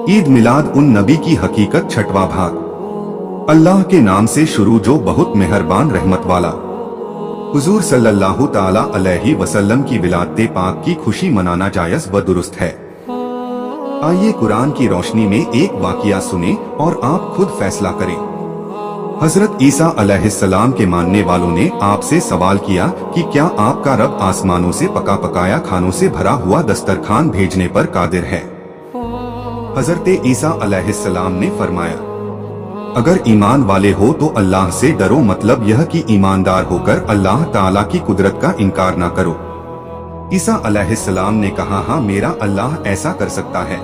ईद मिलाद उन नबी की हकीकत छठवां भाग। अल्लाह के नाम से शुरू जो बहुत मेहरबान रहमत वाला। हुजूर सल्लल्लाहु ताला अलैहि वसल्लम की विलादत पाक की खुशी मनाना जायज व दुरुस्त है। आइए कुरान की रोशनी में एक वाक़िया सुने और आप खुद फैसला करें। हजरत ईसा अलैहिस्सलाम के मानने वालों ने आपसे सवाल किया कि क्या आपका रब आसमानों से पका पकाया खानों से भरा हुआ दस्तरखान भेजने पर कादिर है। हजरत ईसा अलैहिस्सलाम ने फरमाया, अगर ईमान वाले हो तो अल्लाह से डरो, मतलब यह कि ईमानदार होकर अल्लाह ताला की कुदरत का इनकार ना करो। ईसा अलैहिस्सलाम ने कहा, हाँ मेरा अल्लाह ऐसा कर सकता है।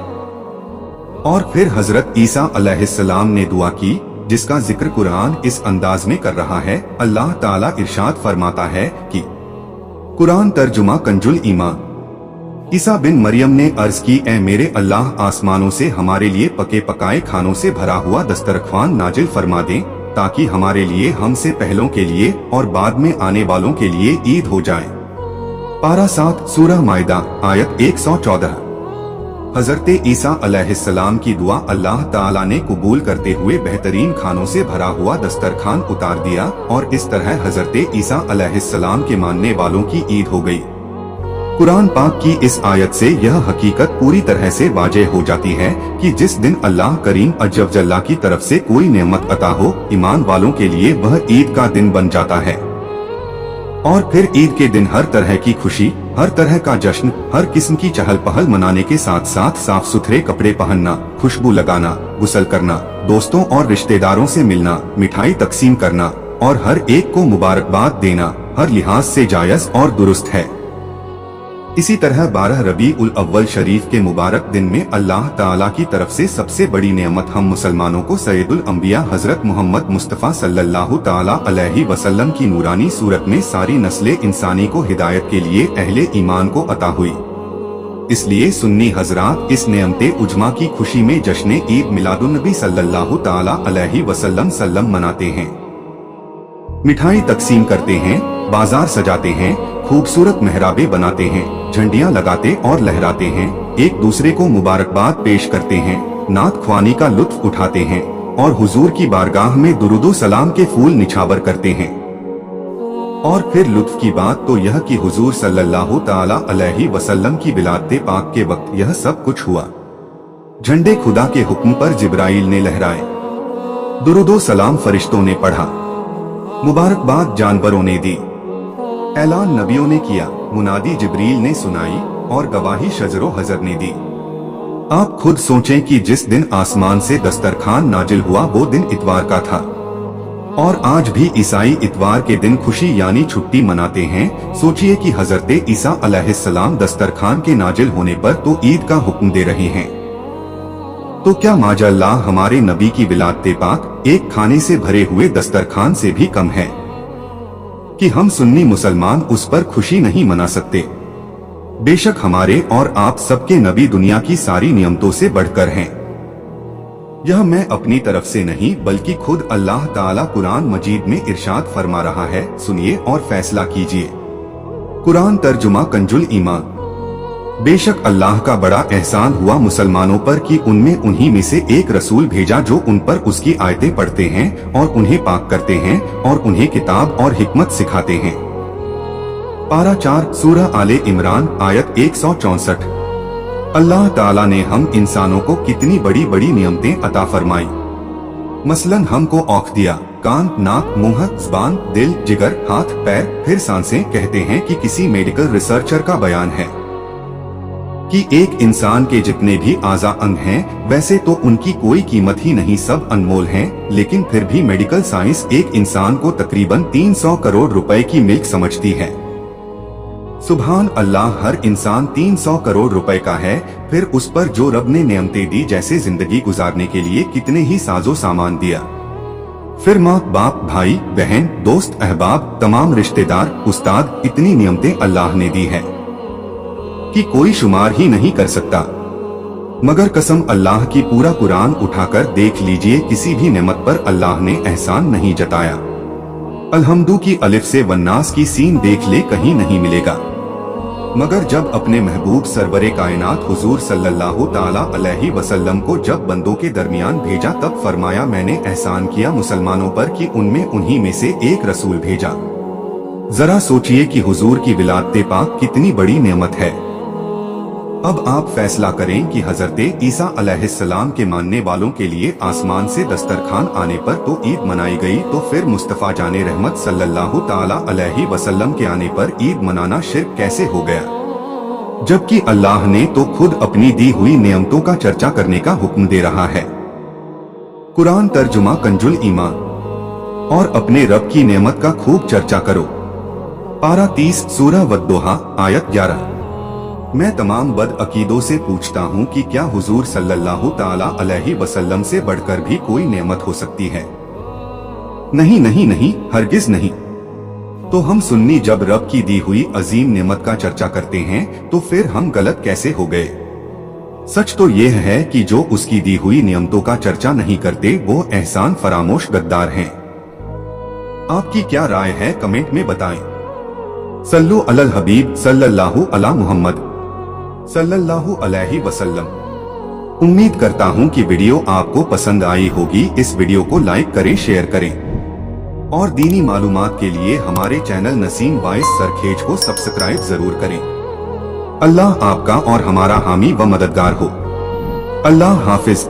और फिर हजरत ईसा अलैहिस्सलाम ने दुआ की जिसका जिक्र कुरान इस अंदाज में कर रहा है। अल्लाह ताला इरशाद फरमाता है कि कुरान तर्जुमा कंजुल ईमान। ईसा बिन मरियम ने अर्ज की, ए मेरे अल्लाह, आसमानों से हमारे लिए पके पकाए खानों से भरा हुआ दस्तरख्वान नाजिल फरमा दें ताकि हमारे लिए, हमसे पहलों के लिए और बाद में आने वालों के लिए ईद हो जाए। पारा 7 सूरह माइदा आयत 114। हजरत ईसा अलैहिस्सलाम की दुआ अल्लाह ताला ने कबूल करते हुए बेहतरीन खानों से भरा हुआ दस्तरखान उतार दिया और इस तरह हजरत ईसा अलैहिस्सलाम के मानने वालों की ईद हो गई। कुरान पाक की इस आयत से यह हकीकत पूरी तरह से वाज़ेह हो जाती है कि जिस दिन अल्लाह करीम अज़्ज़ व जल्ला की तरफ से कोई नेमत अता हो, ईमान वालों के लिए वह ईद का दिन बन जाता है। और फिर ईद के दिन हर तरह की खुशी, हर तरह का जश्न, हर किस्म की चहल पहल मनाने के साथ साथ साफ सुथरे कपड़े पहनना, खुशबू लगाना, गुस्ल करना, दोस्तों और रिश्तेदारों से मिलना, मिठाई तकसीम करना और हर एक को मुबारकबाद देना हर लिहाज से जायज और दुरुस्त है। इसी तरह 12 रबी उल अव्वल शरीफ के मुबारक दिन में अल्लाह ताला की तरफ से सबसे बड़ी नेमत हम मुसलमानों को सैयदुल अंबिया हजरत मोहम्मद मुस्तफ़ा सल्लल्लाहु ताला अलैहि वसल्लम की नूरानी सूरत में सारी नस्ले इंसानी को हिदायत के लिए अहले ईमान को अता हुई। इसलिए सुन्नी हजरात इस नेमते उजमा की खुशी में जश्न ईद मिलादुन्नबी सल्लल्लाहु ताला अलैहि वसल्लम मनाते हैं। मिठाई तकसीम करते हैं, बाजार सजाते हैं, खूबसूरत मेहराबे बनाते हैं, झंडियां लगाते और लहराते हैं, एक दूसरे को मुबारकबाद पेश करते हैं, नात ख्वानी का लुत्फ उठाते हैं और हुजूर की बारगाह में दुरूदो सलाम के फूल निछावर करते हैं। और फिर लुत्फ की बात तो यह कि हुजूर सल्लल्लाहु ताला अलैहि वसल्लम की विलादत पाक के वक्त यह सब कुछ हुआ। झंडे खुदा के हुक्म पर जिब्राइल ने लहराए, दुरूदो सलाम फरिश्तों ने पढ़ा, मुबारकबाद जानवरों ने दी, ऐलान नबियों ने किया, मुनादी जिब्रील ने सुनाई और गवाही शजरो हजर ने दी। आप खुद सोचें कि जिस दिन आसमान से दस्तरखान नाजिल हुआ वो दिन इतवार का था और आज भी ईसाई इतवार के दिन खुशी यानी छुट्टी मनाते हैं। सोचिए कि हजरत ईसा अलैहिस्सलाम दस्तरखान के नाजिल होने पर तो ईद का हुक्म दे रहे हैं, तो क्या माजल्लाह हमारे नबी की विलादत पाक एक खाने से भरे हुए दस्तरखान से भी कम है कि हम सुन्नी मुसलमान उस पर खुशी नहीं मना सकते। बेशक हमारे और आप सबके नबी दुनिया की सारी नियमतों से बढ़कर हैं। यह मैं अपनी तरफ से नहीं बल्कि खुद अल्लाह ताला कुरान मजीद में इरशाद फरमा रहा है, सुनिए और फैसला कीजिए। कुरान तर्जुमा कंजुल ईमान। बेशक अल्लाह का बड़ा एहसान हुआ मुसलमानों पर कि उनमें उन्हीं में से एक रसूल भेजा जो उन पर उसकी आयतें पढ़ते हैं और उन्हें पाक करते हैं और उन्हें किताब और हिकमत सिखाते हैं। पारा 4 सूरह आले इमरान आयत 164। अल्लाह ताला ने हम इंसानों को कितनी बड़ी बड़ी नियमतें अता फरमाई। मसलन हमको औख दिया, कान, नाक, मुंह, ज़बान, दिल, जिगर, हाथ, पैर, फिर सांसें। कहते हैं कि किसी मेडिकल रिसर्चर का बयान है कि एक इंसान के जितने भी आज़ा अंग हैं वैसे तो उनकी कोई कीमत ही नहीं, सब अनमोल हैं, लेकिन फिर भी मेडिकल साइंस एक इंसान को तकरीबन 300 करोड़ रुपए की मिल्क समझती है। सुभान अल्लाह, हर इंसान 300 करोड़ रुपए का है। फिर उस पर जो रब ने नेमतें दी, जैसे जिंदगी गुजारने के लिए कितने ही साजो सामान दिया, फिर माँ बाप, भाई बहन, दोस्त अहबाब, तमाम रिश्तेदार, उस्ताद, इतनी नियमतें अल्लाह ने दी है कि कोई शुमार ही नहीं कर सकता। मगर कसम अल्लाह की, पूरा कुरान उठाकर देख लीजिए, किसी भी नेमत पर अल्लाह ने एहसान नहीं जताया। अलहम्दु की अलिफ से वन्नास की सीन देख ले, कहीं नहीं मिलेगा। मगर जब अपने महबूब सरवरे कायनात हुजूर सल्लल्लाहु ताला अलैहि वसल्लम को जब बंदों के दरमियान भेजा तब फरमाया मैंने एहसान किया मुसलमानों पर कि उनमें उन्हीं में से एक रसूल भेजा। जरा सोचिए कि हुजूर की विलादत पाक कितनी बड़ी नेमत है। अब आप फैसला करें कि हजरते ईसा अलैहिस्सलाम के मानने वालों के लिए आसमान से दस्तरखान आने पर तो ईद मनाई गई, तो फिर मुस्तफ़ा जाने रहमत सल्लल्लाहु ताला अलैहि वसल्लम के आने पर ईद मनाना शिर्क कैसे हो गया, जबकि अल्लाह ने तो खुद अपनी दी हुई नेमतों का चर्चा करने का हुक्म दे रहा है। कुरान तर्जुमा कंजुल ईमान। और अपने रब की नेमत का खूब चर्चा करो। पारा 30 सूरह वद्दोहा आयत 11। मैं तमाम बद अकीदों से पूछता हूँ कि क्या हुजूर सल्लल्लाहु ताला अलैहि वसल्लम से बढ़कर भी कोई नेमत हो सकती है? नहीं नहीं नहीं, हरगिज नहीं। तो हम सुन्नी जब रब की दी हुई अजीम नेमत का चर्चा करते हैं तो फिर हम गलत कैसे हो गए? सच तो यह है कि जो उसकी दी हुई नियमतों का चर्चा नहीं करते वो एहसान फरामोश गद्दार हैं। आपकी क्या राय है कमेंट में बताएं। सल्लु अलल हबीब सल्लल्लाहु अला मुहम्मद सल्लल्लाहु अलैहि वसल्लम। उम्मीद करता हूं कि वीडियो आपको पसंद आई होगी। इस वीडियो को लाइक करें, शेयर करें और दीनी मालूमात के लिए हमारे चैनल नसीम वाइस सरखेज को सब्सक्राइब जरूर करें। अल्लाह आपका और हमारा हामी व मददगार हो। अल्लाह हाफिज।